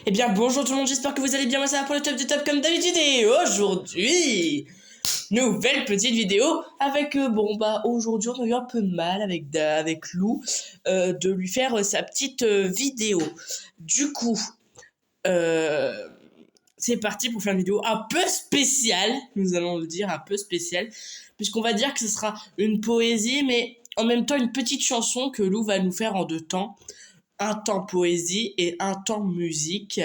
Eh bien bonjour tout le monde, j'espère que vous allez bien, moi ça va pour le top du top comme d'habitude et aujourd'hui, nouvelle petite vidéo avec, aujourd'hui on a eu un peu de mal avec Lou de lui faire sa petite vidéo. Du coup, euh, c'est parti pour faire une vidéo un peu spéciale, nous allons le dire, un peu spéciale, puisqu'on va dire que ce sera une poésie mais en même temps une petite chanson que Lou va nous faire en deux temps. Un temps poésie et un temps musique.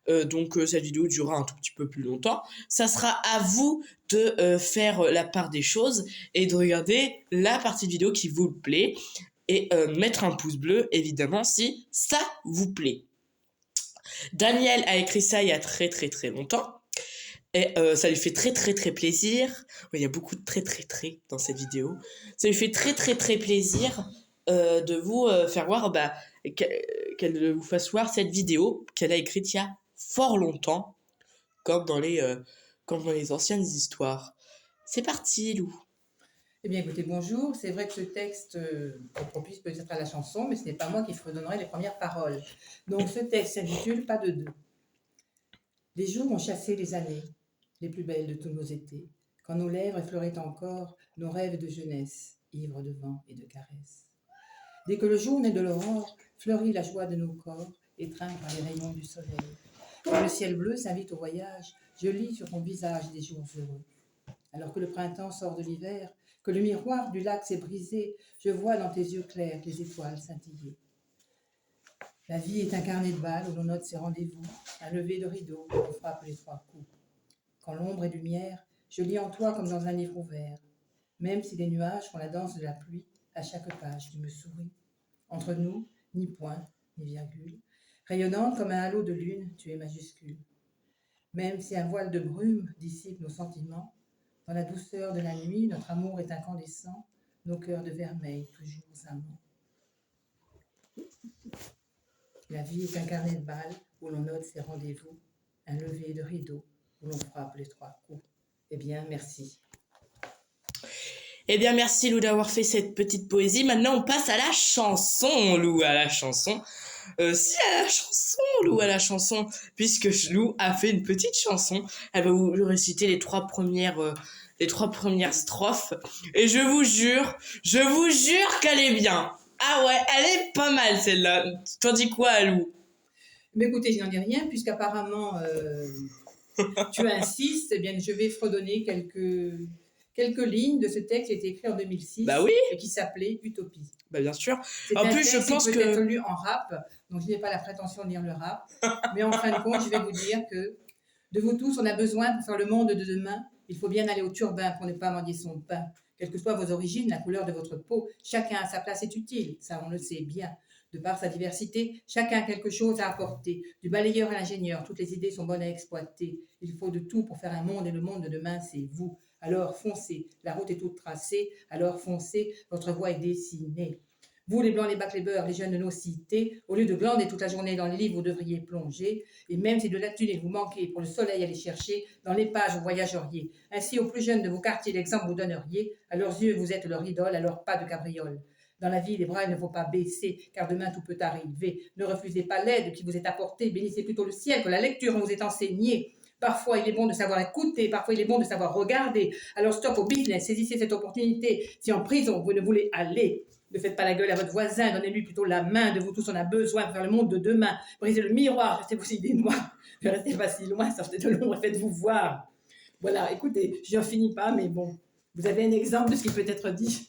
Donc cette vidéo durera un tout petit peu plus longtemps. Ça sera à vous de faire la part des choses et de regarder la partie de vidéo qui vous plaît et mettre un pouce bleu évidemment si ça vous plaît. Daniel a écrit ça il y a très très très longtemps et ça lui fait très très très plaisir. Ouais, il y a beaucoup de très très très dans cette vidéo. Ça lui fait très très très plaisir de vous faire voir qu'elle vous fasse voir cette vidéo qu'elle a écrite il y a fort longtemps, comme comme dans les anciennes histoires. C'est parti, Lou. Eh bien, écoutez, bonjour. C'est vrai que ce texte est propice peut-être à la chanson, mais ce n'est pas moi qui fredonnerai les premières paroles. Donc, ce texte s'intitule Pas de deux. Les jours ont chassé les années, les plus belles de tous nos étés, quand nos lèvres effleuraient encore nos rêves de jeunesse, ivres de vent et de caresses. Dès que le jour naît de l'aurore, fleurit la joie de nos corps, étreint par les rayons du soleil. Quand le ciel bleu s'invite au voyage, je lis sur ton visage des jours heureux. Alors que le printemps sort de l'hiver, que le miroir du lac s'est brisé, je vois dans tes yeux clairs les étoiles scintiller. La vie est un carnet de balles où l'on note ses rendez-vous, un lever de rideau où on frappe les trois coups. Quand l'ombre est lumière, je lis en toi comme dans un livre ouvert. Même si les nuages font la danse de la pluie, à chaque page tu me souris. Entre nous, ni point, ni virgule. Rayonnante comme un halo de lune, tu es majuscule. Même si un voile de brume dissipe nos sentiments, dans la douceur de la nuit, notre amour est incandescent, nos cœurs de vermeil toujours amants. La vie est un carnet de balles où l'on note ses rendez-vous, un lever de rideau où l'on frappe les trois coups. Eh bien, merci. Eh bien, merci Lou d'avoir fait cette petite poésie. Maintenant, on passe à la chanson, Lou, à la chanson. Si à la chanson, Lou, à la chanson, puisque Lou a fait une petite chanson. Elle va vous réciter les trois premières strophes. Et je vous jure qu'elle est bien. Ah ouais, elle est pas mal celle-là. T'en dis quoi, Lou? Mais écoutez, je n'en dis rien, puisqu'apparemment tu insistes, eh bien, je vais fredonner quelques lignes de ce texte qui a été écrit en 2006 Bah oui. et qui s'appelait Utopie. Bah bien sûr. C'est En un plus, je texte pense qui peut être que lu en rap, donc je n'ai pas la prétention de lire le rap, mais en fin de compte, je vais vous dire que de vous tous, on a besoin pour faire le monde de demain. Il faut bien aller au turbin pour ne pas mendier son pain. Quelles que soient vos origines, la couleur de votre peau, chacun à sa place est utile, ça on le sait bien. De par sa diversité, chacun a quelque chose à apporter. Du balayeur à l'ingénieur, toutes les idées sont bonnes à exploiter. Il faut de tout pour faire un monde et le monde de demain, c'est vous. Alors foncez, la route est toute tracée, alors foncez, votre voie est dessinée. Vous, les blancs, les bacs, les beurs, les jeunes de nos cités, au lieu de glander toute la journée dans les livres, vous devriez plonger. Et même si de la thune il vous manquait pour le soleil aller chercher, dans les pages vous voyageriez. Ainsi, aux plus jeunes de vos quartiers, l'exemple vous donneriez. À leurs yeux, vous êtes leur idole, alors pas de cabriole. Dans la vie, les bras, il ne faut pas baisser, car demain tout peut arriver. Ne refusez pas l'aide qui vous est apportée, bénissez plutôt le ciel que la lecture vous est enseignée. Parfois, il est bon de savoir écouter, parfois, il est bon de savoir regarder. Alors, stop au business, saisissez cette opportunité. Si en prison, vous ne voulez aller, ne faites pas la gueule à votre voisin, donnez-lui plutôt la main. De vous tous, on a besoin pour faire le monde de demain. Brisez le miroir, restez aussi des noirs. Ne restez pas si loin, sortez de l'ombre, faites-vous voir. Voilà, écoutez, je n'en finis pas, mais bon, vous avez un exemple de ce qui peut être dit.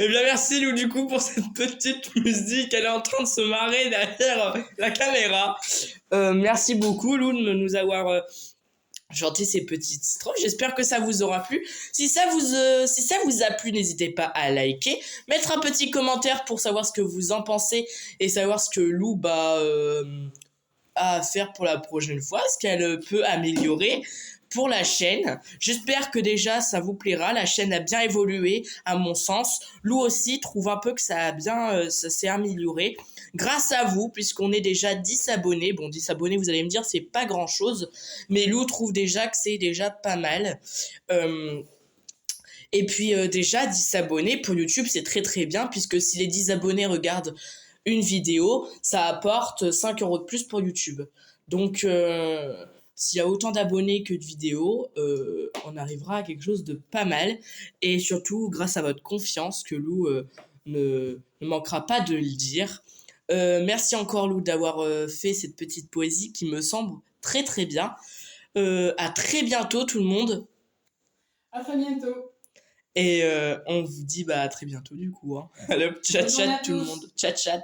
Eh bien, merci Lou, du coup, pour cette petite musique. Elle est en train de se marrer derrière la caméra. Merci beaucoup, Lou, de nous avoir chanté ces petites strophes. J'espère que ça vous aura plu. Si ça vous a plu, n'hésitez pas à liker, mettre un petit commentaire pour savoir ce que vous en pensez et savoir ce que Lou a à faire pour la prochaine fois, ce qu'elle peut améliorer pour la chaîne. J'espère que déjà ça vous plaira. La chaîne a bien évolué à mon sens. Lou aussi trouve un peu que ça s'est amélioré grâce à vous, puisqu'on est déjà 10 abonnés. Bon, 10 abonnés, vous allez me dire, c'est pas grand chose, mais Lou trouve déjà que c'est déjà pas mal. Et puis déjà 10 abonnés pour YouTube, c'est très très bien, puisque si les 10 abonnés regardent une vidéo, ça apporte 5 € de plus pour YouTube. Donc, s'il y a autant d'abonnés que de vidéos, on arrivera à quelque chose de pas mal. Et surtout, grâce à votre confiance, que Lou ne manquera pas de le dire. Merci encore, Lou, d'avoir fait cette petite poésie qui me semble très très bien. À très bientôt, tout le monde. À très bientôt. Et on vous dit à très bientôt, du coup. Hein. Allez, chat, Bonne journée à tout le tous. monde. Chat.